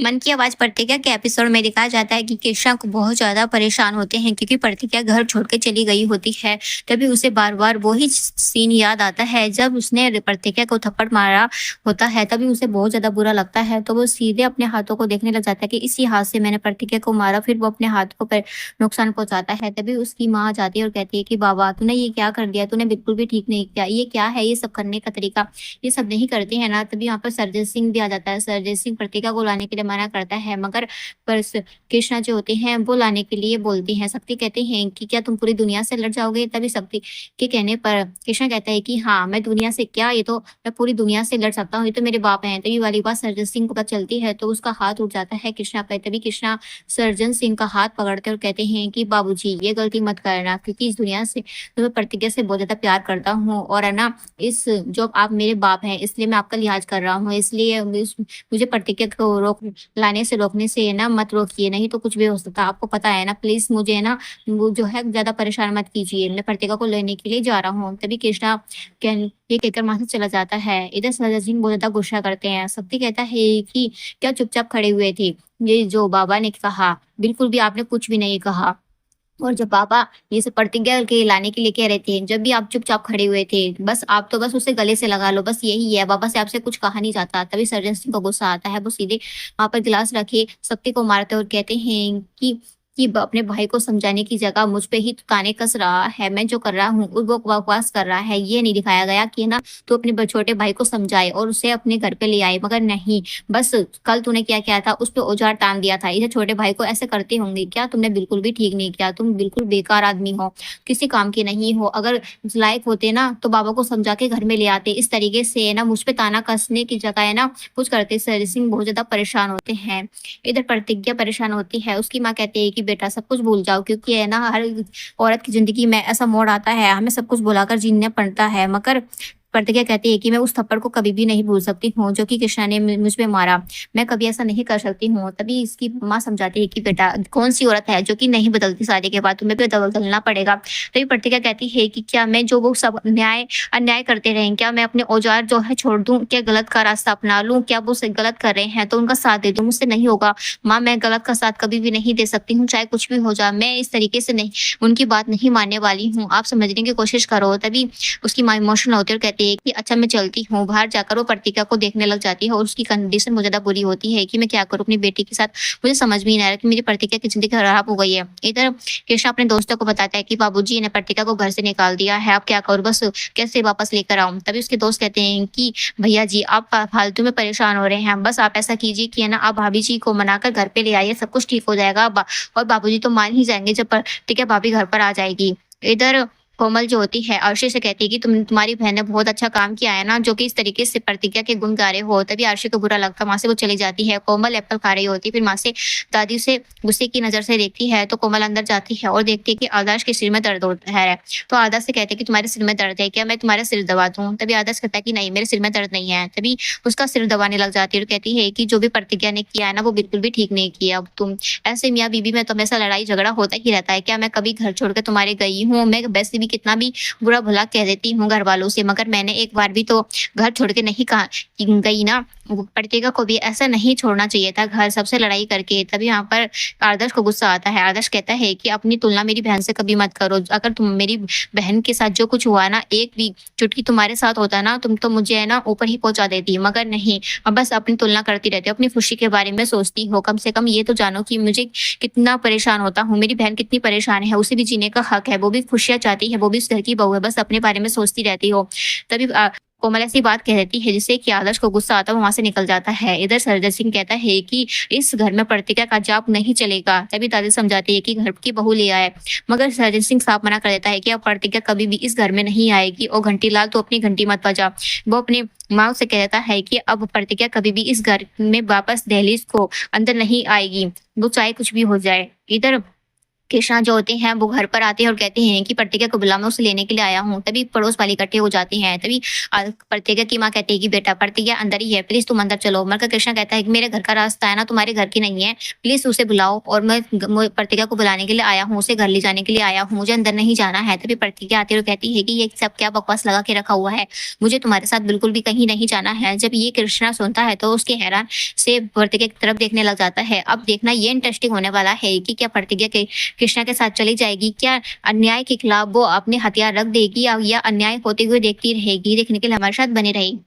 मन की आवाज़ प्रतिज्ञा के एपिसोड में दिखाया जाता है कि कृष्णा को बहुत ज़्यादा परेशान होते हैं क्योंकि प्रतिज्ञा घर छोड़ के चली गई होती है। तभी उसे बार-बार वो ही सीन याद आता है जब उसने प्रतिज्ञा को थप्पड़ मारा होता है, तभी उसे बहुत ज़्यादा बुरा लगता है। तो वो सीधे अपने हाथों को देखने लग जाता है कि इसी हाथ से मैंने प्रतिज्ञा को मारा, फिर वो अपने हाथ को नुकसान पहुँचाता है। तभी उसकी माँ आ जाती है और कहती है कि बाबा तूने ये क्या कर दिया? तूने बिल्कुल भी ठीक नहीं किया। ये क्या है ये सब करने का तरीका? ये सब नहीं करते हैं ना। तभी यहाँ पर सरजन सिंह भी आ जाता है। सरजन सिंह प्रतिज्ञा को लाने के लिए मना करता है, मगर कृष्णा जो होते हैं वो लाने के लिए बोलती हैं। शक्ति कहते हैं कि क्या तुम पूरी दुनिया से लड़ जाओगे? तभी शक्ति के कहने पर कृष्णा कहता है कि हाँ, मैं दुनिया से क्या, ये तो मैं पूरी दुनिया से लड़ सकता हूँ, ये तो मेरे बाप हैं। तभी वाली बात सर्जन सिंह को पता चलती है तो उसका हाथ उठ जाता है कृष्णा पर। तभी कृष्णा सर्जन सिंह का हाथ पकड़ते और कहते हैं कि बाबूजी ये गलती मत करना, क्योंकि इस दुनिया से तो मैं प्रतिज्ञा से बहुत ज्यादा प्यार करता हूँ, और है ना, इस जो आप मेरे बाप हैं इसलिए मैं आपका लिहाज कर रहा हूँ, इसलिए मुझे प्रतिज्ञा को रोकने से है ना मत रोकिए, नहीं तो कुछ भी हो सकता है। आपको पता है ना, प्लीज मुझे है ना वो जो है ज्यादा परेशान मत कीजिए, मैं प्रतिज्ञा को लेने के लिए जा रहा हूँ। तभी कृष्णा ये कहकर वहां से चला जाता है। इधर सरदार सिंह बहुत ज्यादा गुस्सा करते हैं। शक्ति कहता है कि क्या चुपचाप खड़े हुए थे, ये जो बाबा ने कहा बिल्कुल भी आपने कुछ भी नहीं कहा, और जब पापा ये सब प्रतिज्ञा के लाने के लिए कह रहे थे, जब भी आप चुपचाप खड़े हुए थे, बस आप तो बस उसे गले से लगा लो, बस यही है, बाबा से आपसे कुछ कहा नहीं जाता। तभी सर्जन सिंह को गुस्सा आता है, वो सीधे वहां पर गिलास रखे शक्ति को मारते और कहते हैं कि अपने भाई को समझाने की जगह मुझ पे ही ताने कस रहा है। मैं जो कर रहा हूँ वो बकवास कर रहा है, ये नहीं दिखाया गया कि है ना तो अपने छोटे भाई को समझाए और उसे अपने घर पे ले आए, मगर नहीं, बस कल तूने क्या किया था, उस पर औजार टांग दिया था। इसे छोटे भाई को ऐसे करते होंगे क्या? तुमने बिल्कुल भी ठीक नहीं किया, तुम बिल्कुल बेकार आदमी हो, किसी काम के नहीं हो। अगर लायक होते ना तो बाबा को समझा के घर में ले आते, इस तरीके से है ना मुझ पे ताना कसने की जगह है ना कुछ करते। सर सिंह बहुत ज्यादा परेशान होते हैं। इधर प्रतिज्ञा परेशान होती है। उसकी माँ कहती है कि बेटा सब कुछ भूल जाओ, क्योंकि है ना हर औरत की जिंदगी में ऐसा मोड़ आता है, हमें सब कुछ भुलाकर जीना पड़ता है। मगर प्रतिज्ञा कहती है कि मैं उस थप्पड़ को कभी भी नहीं भूल सकती हूँ जो कि कृष्णा ने मुझ पे मारा, मैं कभी ऐसा नहीं कर सकती हूँ। तभी इसकी माँ समझाती है कि बेटा कौन सी औरत है जो कि नहीं बदलती, शादी के बाद तुम्हें भी बदलना पड़ेगा। तभी प्रतिज्ञा कहती है कि क्या मैं जो वो सब अन्याय करते रहे, क्या मैं अपने औजार जो है छोड़ दूं, क्या गलत का रास्ता अपना लूं, क्या वो गलत कर रहे हैं तो उनका साथ दे दूं? मुझसे नहीं होगा माँ, मैं गलत का साथ कभी भी नहीं दे सकती हूँ, चाहे कुछ भी हो जाए। मैं इस तरीके से नहीं उनकी बात नहीं मानने वाली हूँ, आप समझने की कोशिश करो। तभी उसकी माँ इमोशनल होती है और कहती है कि अच्छा मैं चलती हूँ। बाहर जाकर वो प्रतिज्ञा को देखने लग जाती है और उसकी कंडीशन बहुत ज्यादा बुरी होती है कि मैं क्या करूँ अपनी बेटी के साथ। मुझे समझ में नहीं आ रहा कि मेरी प्रतिज्ञा की जिंदगी खराब हो गई है। इधर कृष्णा अपने दोस्तों को बताता है कि बाबूजी ने प्रतिज्ञा को घर से निकाल दिया है, अब क्या करूँ, बस कैसे वापस लेकर आऊँ? तभी उसके दोस्त कहते हैं कि भैया जी आप फालतू में परेशान हो रहे हैं, बस आप ऐसा कीजिए कि है ना आप भाभी जी को मनाकर घर पे ले आइए, सब कुछ ठीक हो जाएगा। और बाबूजी तो मान ही जाएंगे जब प्रतिज्ञा भाभी घर पर आ जाएगी। इधर कोमल जो होती है अर्शी से कहती है कि तुम्हारी बहन ने बहुत अच्छा काम किया है ना, जो कि इस तरीके से प्रतिज्ञा के गुण गा रहे हो। तभी अर्शी को बुरा लगता है, वहां से वो चली जाती है। कोमल एप्पल खा रही होती है, फिर माँ से दादी उसे गुस्से की नजर से देखती है तो कोमल अंदर जाती है और देखती है कि आदर्श के सिर में दर्द होता है। तो आदर्श से कहते हैं कि तुम्हारे सिर में दर्द है क्या, मैं तुम्हारा सिर दबा दूं? तभी आदर्श कहता है कि नहीं मेरे सिर में दर्द नहीं है। तभी उसका सिर दबाने लग जाती है और कहती है कि जो भी प्रतिज्ञा ने किया है ना वो बिल्कुल भी ठीक नहीं किया। अब तुम ऐसे मियाँ बीबी में तो हमेशा लड़ाई झगड़ा होता ही रहता है, क्या मैं कभी घर छोड़कर तुम्हारे गई हूँ? मैं वैसे भी कितना भी बुरा भला कह देती हूँ घर वालों से, मगर मैंने एक बार भी तो घर छोड़ के नहीं कहा गई ना। प्रतिज्ञा को भी ऐसा नहीं छोड़ना चाहिए था घर सबसे लड़ाई करके। तभी यहाँ पर आदर्श को गुस्सा आता है। आदर्श कहता है कि अपनी तुलना मेरी बहन से कभी मत करो, अगर तुम मेरी बहन के साथ जो कुछ हुआ ना, एक भी चुटकी तुम्हारे साथ होता ना, तुम तो मुझे है ना ऊपर ही पहुंचा देती, मगर नहीं, अब बस अपनी तुलना करती रहती हो, अपनी खुशी के बारे में सोचती हो। कम से कम ये तो जानो कि मुझे कितना परेशान होता हूँ, मेरी बहन कितनी परेशान है, उसे भी जीने का हक है, वो भी खुशियां चाहती है, वो भी उस घर की बहू है, बस अपने बारे में सोचती रहती हो। तभी कोमल ऐसी बात कह देती है जिससे कि आदर्श को गुस्सा आता है, वहां से निकल जाता है। इधर सरजन सिंह कहता है कि इस घर में प्रतिज्ञा का जाप नहीं चलेगा। तभी दादी समझाती है कि घर की बहू ले आए, मगर सरजन सिंह साफ मना कर देता है कि अब प्रतिज्ञा कभी भी इस घर में नहीं आएगी। और घंटी लाल तो अपनी घंटी मत बजा। वो अपने माँ से कहता है कि अब प्रतिज्ञा कभी भी इस घर में वापस दहलीज को अंदर नहीं आएगी, वो चाहे कुछ भी हो जाए। इधर कृष्णा जो होते हैं वो घर पर आते हैं और कहते हैं कि प्रतिज्ञा को बुला, मैं उसे लेने के लिए आया हूँ। तभी पड़ोस वाले इकट्ठे हो जाते हैं। तभी प्रतिज्ञा की माँ कहती है कि बेटा प्रतिज्ञा अंदर ही है, प्लीज तुम अंदर चलो। मगर कृष्णा कहता है कि मेरे घर का रास्ता है ना, तुम्हारे घर की नहीं है, प्लीज उसे बुलाओ। और मैं प्रतिज्ञा को बुलाने के लिए आया हूँ, उसे घर ले जाने के लिए आया हूँ, मुझे अंदर नहीं जाना है। तभी प्रतिज्ञा आती है और कहती है कि ये सब क्या बकवास लगा के रखा हुआ है, मुझे तुम्हारे साथ बिल्कुल भी कहीं नहीं जाना है। जब ये कृष्णा सुनता है तो उसके हैरान से प्रतिज्ञा की तरफ देखने लग जाता है। अब देखना ये इंटरेस्टिंग होने वाला है कि क्या प्रतिज्ञा के कृष्णा के साथ चली जाएगी, क्या अन्याय के खिलाफ वो अपने हथियार रख देगी या अन्याय होते हुए देखती रहेगी। देखने के लिए हमारे साथ बने रही।